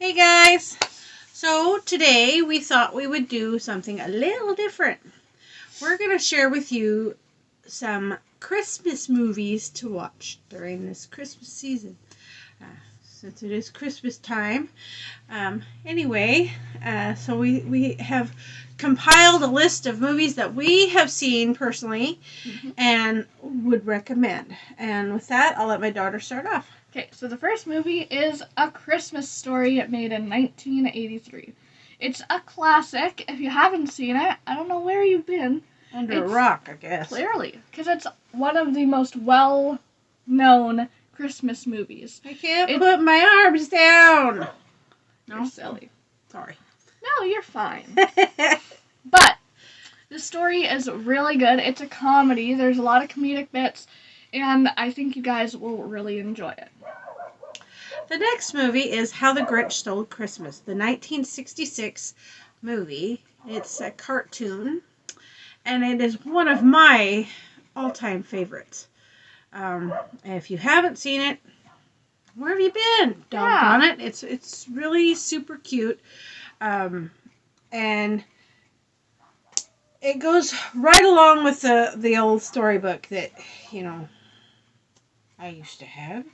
Hey guys! So today we thought we would do something a little different. We're going to share with you some Christmas movies to watch during this Christmas season. Since it is Christmas time. So we have compiled a list of movies that we have seen personally and would recommend. And with that, I'll let my daughter start off. Okay, so the first movie is A Christmas Story made in 1983. It's a classic. If you haven't seen it, I don't know where you've been. Under a rock, I guess. Clearly, because it's one of the most well-known Christmas movies. I can't put my arms down. No? You're silly. Sorry. No, you're fine. But the story is really good. It's a comedy. There's a lot of comedic bits, and I think you guys will really enjoy it. The next movie is How the Grinch Stole Christmas, the 1966 movie. It's a cartoon, and it is one of my all-time favorites. And if you haven't seen it, where have you been? Doggone it. It's really super cute. And it goes right along with the old storybook that, I used to have.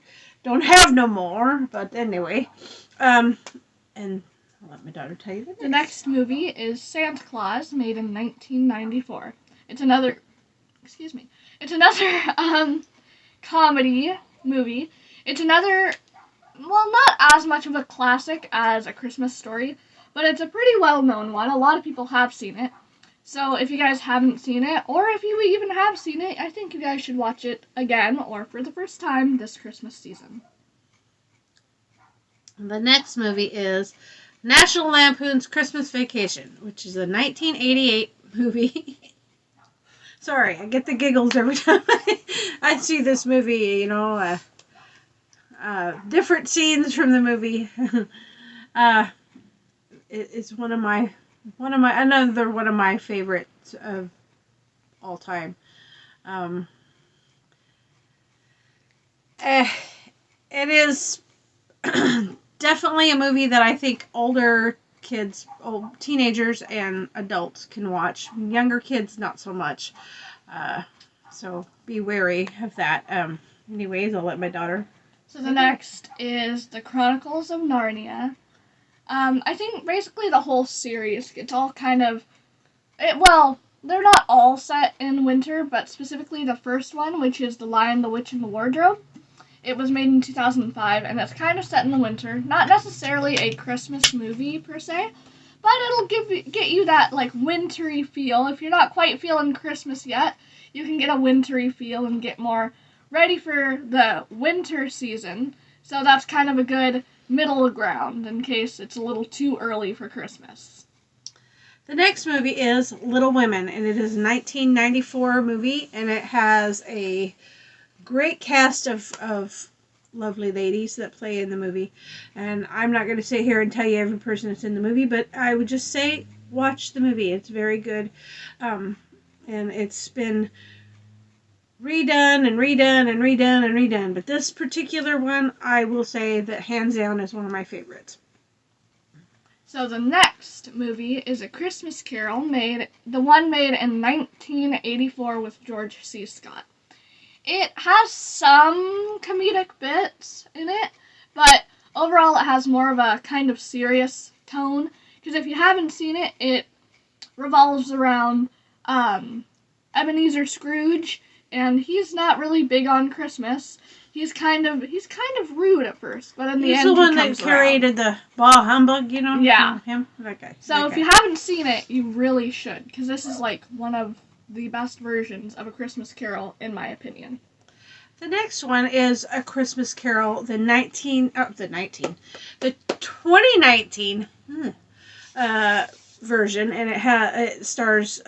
Don't have no more, but anyway. And I'll let my daughter tell you the next movie is Santa Claus, made in 1994. It's another comedy movie. It's another, not as much of a classic as A Christmas Story, but it's a pretty well-known one. A lot of people have seen it. So if you guys haven't seen it, or if you even have seen it, I think you guys should watch it again or for the first time this Christmas season. The next movie is National Lampoon's Christmas Vacation, which is a 1988 movie. Sorry, I get the giggles every time I see this movie, different scenes from the movie. It's one of my favorites of all time. It is definitely a movie that I think older kids, teenagers and adults can watch. Younger kids, not so much. So be wary of that. Anyways, I'll let my daughter. So the next is The Chronicles of Narnia. I think basically the whole series, it's all kind of, they're not all set in winter, but specifically the first one, which is The Lion, the Witch, and the Wardrobe. It was made in 2005, and it's kind of set in the winter. Not necessarily a Christmas movie, per se, but it'll get you that, wintry feel. If you're not quite feeling Christmas yet, you can get a wintry feel and get more ready for the winter season. So that's kind of a good middle ground in case it's a little too early for Christmas. The next movie is Little Women, and it is a 1994 movie, and it has a great cast of lovely ladies that play in the movie. And I'm not going to sit here and tell you every person that's in the movie, but I would just say watch the movie. It's very good. And it's been redone and redone and redone and redone. But this particular one, I will say that hands down is one of my favorites. So the next movie is A Christmas Carol, the one made in 1984 with George C. Scott. It has some comedic bits in it, but overall it has more of a kind of serious tone. Because if you haven't seen it, it revolves around Ebenezer Scrooge, and he's not really big on Christmas. He's kind of rude at first, but in the end, he's the one that created the bah humbug, Yeah. Him? That guy. So if you haven't seen it, you really should, because this is one of the best versions of A Christmas Carol, in my opinion. The next one is A Christmas Carol, the 2019 version, and it stars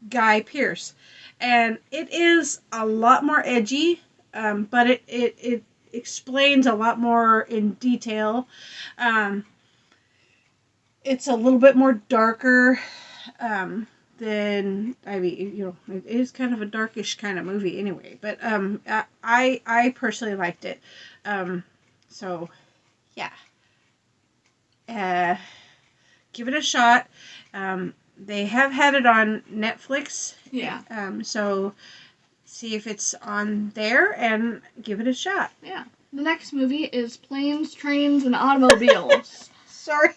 Guy Pearce, and it is a lot more edgy, but it explains a lot more in detail. It's a little bit more darker. It is kind of a darkish kind of movie anyway, but I personally liked it. So yeah, give it a shot. They have had it on Netflix. Yeah. So see if it's on there and give it a shot. Yeah. The next movie is Planes, Trains, and Automobiles. Sorry.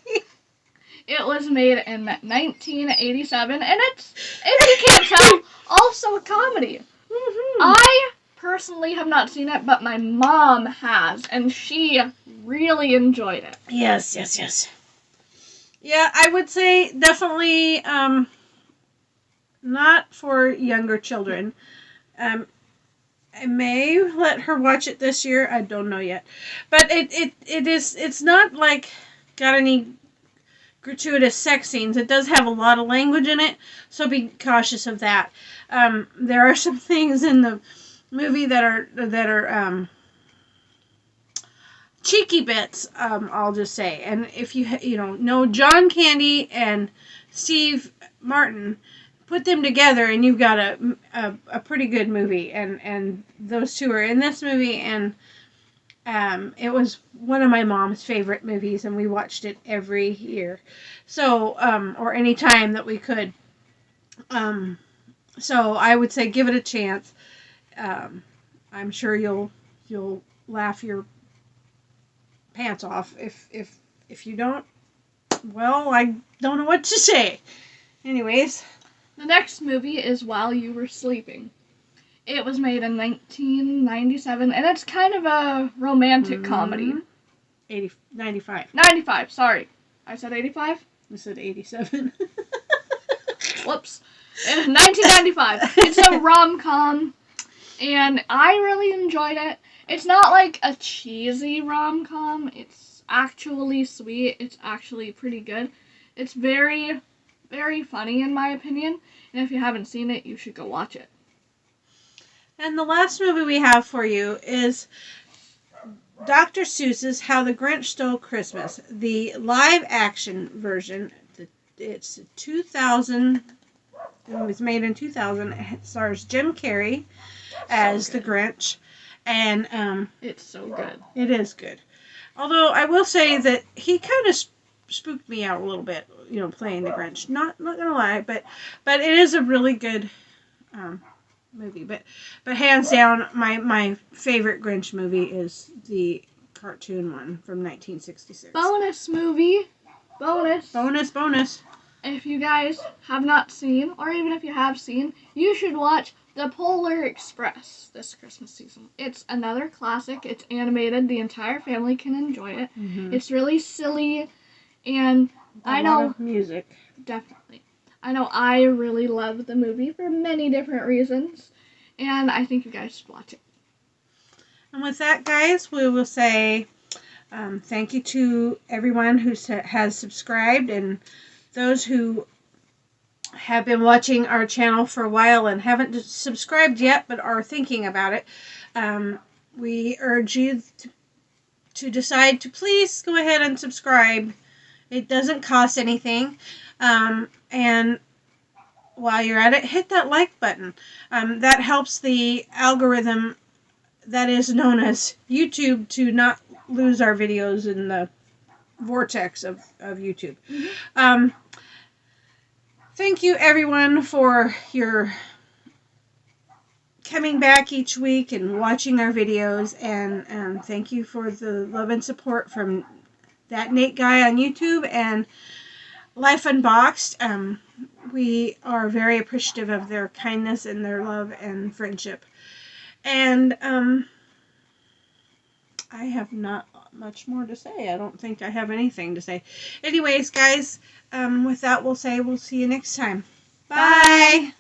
It was made in 1987, and it's, if you can't tell, also a comedy. Mm-hmm. I personally have not seen it, but my mom has, and she really enjoyed it. Yes. Yeah, I would say definitely not for younger children. I may let her watch it this year. I don't know yet. But it's not like got any gratuitous sex scenes. It does have a lot of language in it, so be cautious of that. There are some things in the movie that are cheeky bits, I'll just say. And if you know John Candy and Steve Martin, put them together and you've got a pretty good movie. And those two are in this movie, and it was one of my mom's favorite movies, and we watched it every year. So, or any time that we could. So I would say give it a chance. I'm sure you'll laugh your pants off. If you don't, well, I don't know what to say. Anyways. The next movie is While You Were Sleeping. It was made in 1997, and it's kind of a romantic comedy. 95. 95, sorry. I said 85? I said 87. Whoops. 1995. It's a rom-com, and I really enjoyed it. It's not like a cheesy rom-com. It's actually sweet. It's actually pretty good. It's very, very funny in my opinion, and if you haven't seen it, you should go watch it. And the last movie we have for you is Dr. Seuss's How the Grinch Stole Christmas, the live-action version. It's 2000. It was made in 2000. It stars Jim Carrey as the Grinch, and it's so good. It is good. Although I will say that he kind of spooked me out a little bit, playing the Grinch. Not gonna lie, but it is a really good movie. But hands down, my favorite Grinch movie is the cartoon one from 1966. Bonus movie. Bonus. If you guys have not seen, or even if you have seen, you should watch The Polar Express this Christmas season. It's another classic. It's animated. The entire family can enjoy it. Mm-hmm. It's really silly, and I know... A lot of music. Definitely. I know I really love the movie for many different reasons, and I think you guys should watch it. And with that, guys, we will say thank you to everyone who has subscribed, and those who have been watching our channel for a while and haven't subscribed yet but are thinking about it. We urge you to decide to please go ahead and subscribe. It doesn't cost anything. And while you're at it, hit that like button. That helps the algorithm that is known as YouTube to not lose our videos in the vortex of YouTube. Mm-hmm. Thank you, everyone, for your coming back each week and watching our videos. And thank you for the love and support from That Nate Guy on YouTube and Life Unboxed. We are very appreciative of their kindness and their love and friendship. And I have not much more to say. I don't think I have anything to say. Anyways, guys, with that, we'll see you next time. Bye.